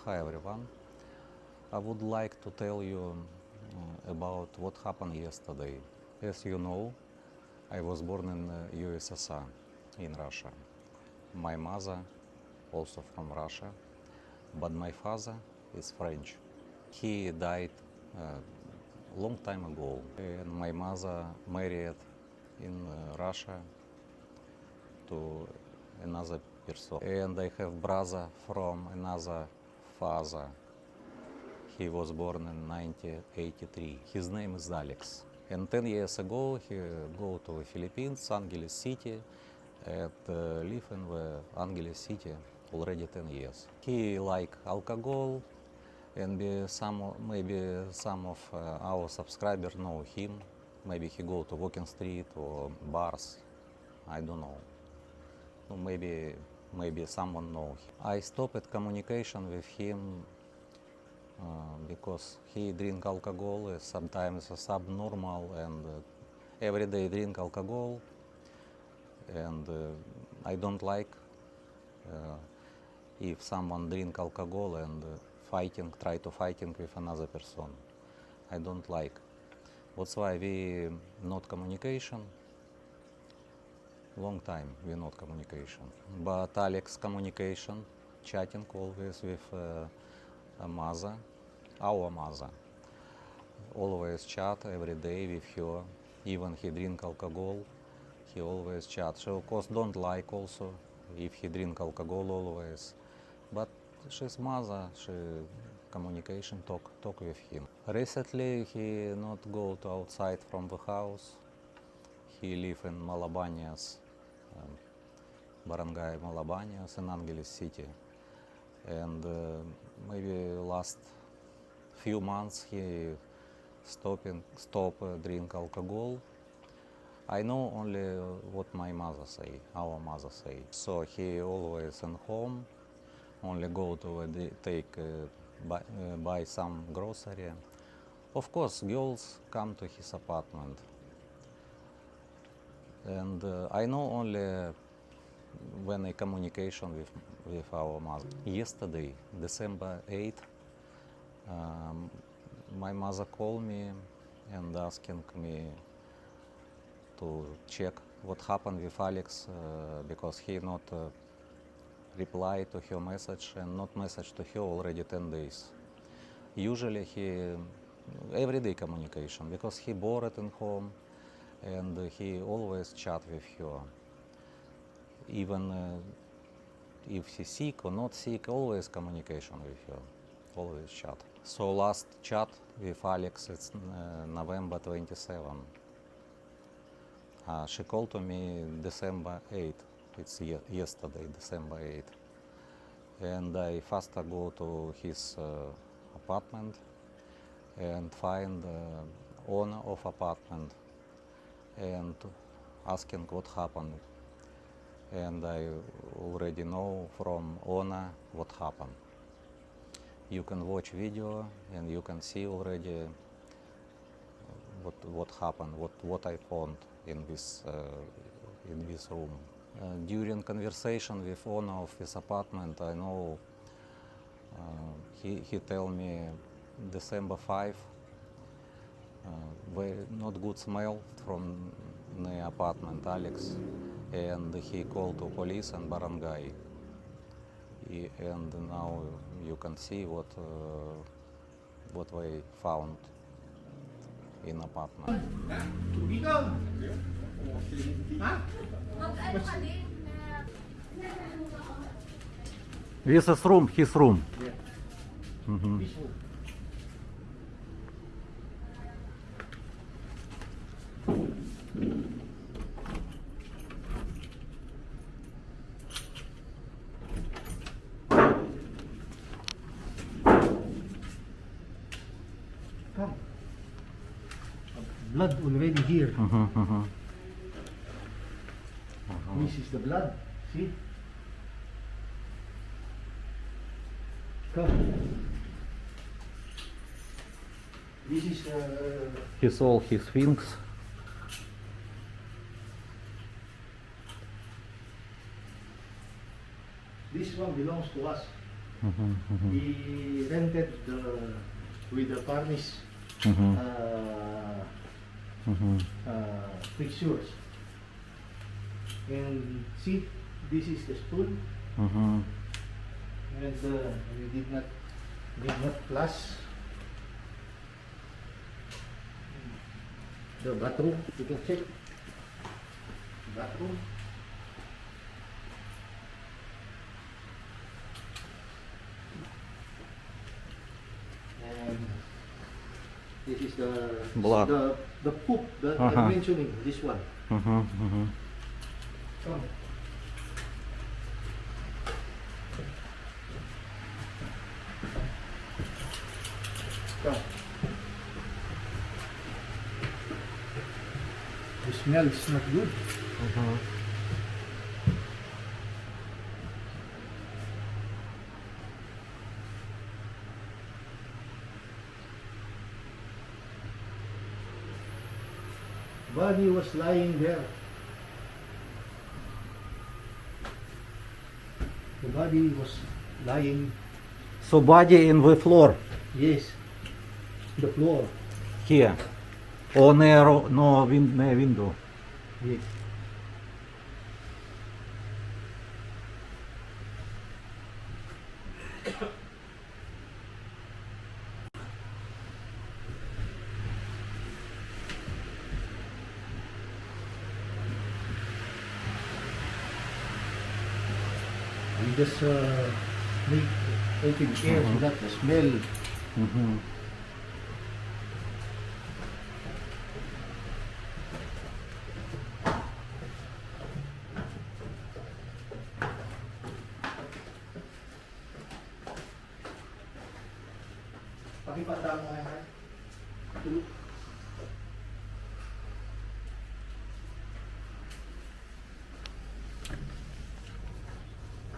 Hi everyone. I would like to tell you about what happened yesterday. As you know, I was born in USSR, in Russia. My mother also from Russia, but my father is French. He died long time ago, and my mother married in Russia to another person. And I have brother from another father. He was born in 1983. His name is Alex. And 10 years ago he go to the Philippines, Angeles City, and live in the Angeles City already 10 years. He like alcohol, and maybe some of our subscribers know him. Maybe he go to walking street or bars. I don't know. Maybe someone know him. I stopped communication with him because he drink alcohol, sometimes subnormal, and every day drink alcohol, and I don't like if someone drink alcohol and try to fighting with another person. I don't like. That's why we not communication. Long time we not communication. But Alex communication, chatting always with mother, our mother. Always chat every day with her. Even he drink alcohol, he always chat. She of course don't like also if he drink alcohol always. But she's mother, she communication talk with him. Recently he not go to outside from the house. He live in Malabanias, Barangay Malabanias in Angeles City. And maybe last few months he stop drink alcohol. I know only what my mother say, our mother say. So he always in home, only go to take buy some grocery. Of course, girls come to his apartment. And I know only when I communication with our mother. Yesterday, December 8th, my mother called me and asking me to check what happened with Alex because he not reply to her message and not message to her already 10 days. Usually he everyday communication because he bored in home and he always chat with her. Even if she's sick or not sick, always communication with her, always chat. So last chat with Alex is November 27. She called to me December 8. It's yesterday, December 8. And I first go to his apartment and find owner of apartment and asking what happened. And I already know from owner what happened. You can watch video and you can see already what happened, what I found in this room. During conversation with owner of his apartment, I know he tell me December 5, very not good smell from the apartment, Alex, and he called to police and barangay. And now you can see what we found in apartment. This is room, his room. Mm-hmm. Come. Blood already here. This is the blood. See? Come. This is His wings. this one belongs to us. He rented with the furnace fixtures. And see, this is the spoon. And we did not flush the bathroom. You can check bathroom. And this is Blood. the poop that I'm mentioning. This one. Come. Come. The smell is not good. Body was lying there. The body was lying, So body in the floor yes, the floor. here. Or near window. Yes. We just make open air so that the smell. Pakipanda mo nga yan. Tulog.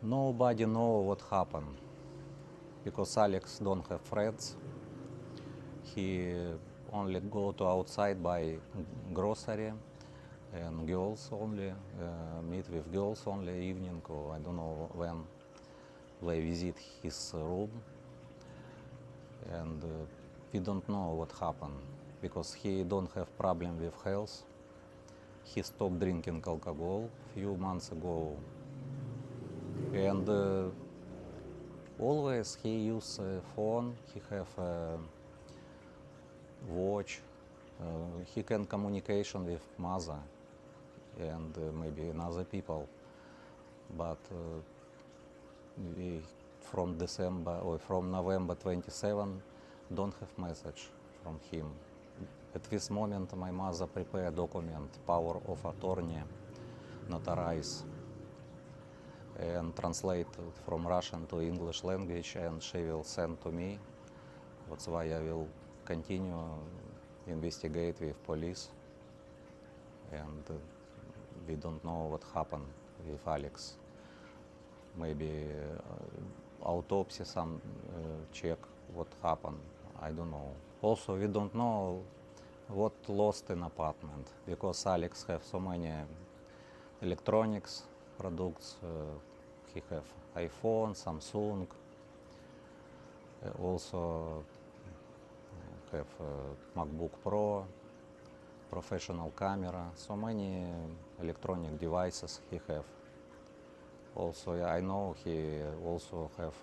Nobody know what happened because Alex don't have friends. He only go to outside buy grocery and girls only, meet with girls only evening or I don't know when they visit his room. And we don't know what happened because he don't have problem with health. He stopped drinking alcohol few months ago. And always he use a phone, he have a watch, he can communication with mother and maybe another people. But we from December or from November 27 don't have message from him. At this moment my mother prepare document, power of attorney, notarize and translate from Russian to English language and she will send to me. That's why I will continue investigate with police and we don't know what happened with Alex. Maybe autopsy some check what happened, I don't know. Also we don't know what lost in apartment because Alex have so many electronics products. He have iPhone, Samsung, also have MacBook Pro, professional camera, so many electronic devices he have. Also, I know he also have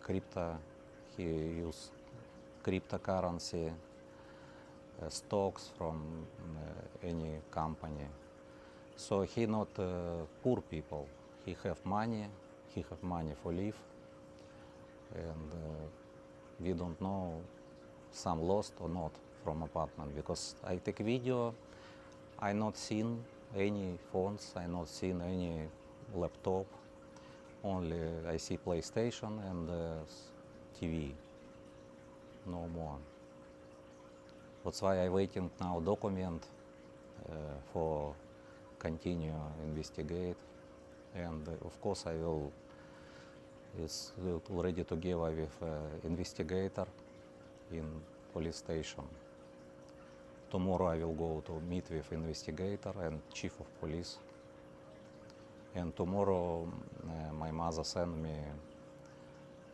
crypto, he use cryptocurrency, stocks from any company. So he not poor people. He have money for live, and we don't know some lost or not from apartment because I take video. I not seen any phones. I not seen any laptop. Only I see PlayStation and TV. No more. That's why I waiting now document for continue investigate, and of course I will is ready to give with investigator in police station. Tomorrow I will go to meet with investigator and chief of police And tomorrow my mother sent me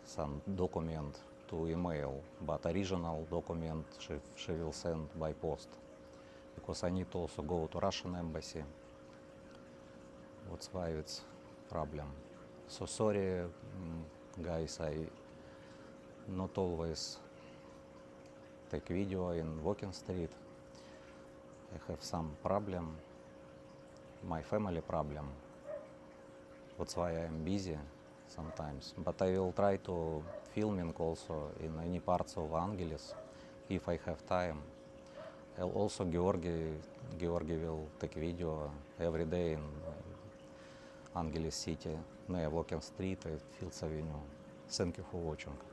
some document to email, but original document she will send by post. Because I need to also go to Russian embassy. That's why it's problem. So sorry, guys, I not always take video in walking street. I have some problem, my family problem. That's why I'm busy sometimes. But I will try to filming also in any parts of Angeles if I have time. Also Georgi will take video every day in Angeles City, near Walking Street at Fields Avenue. Thank you for watching.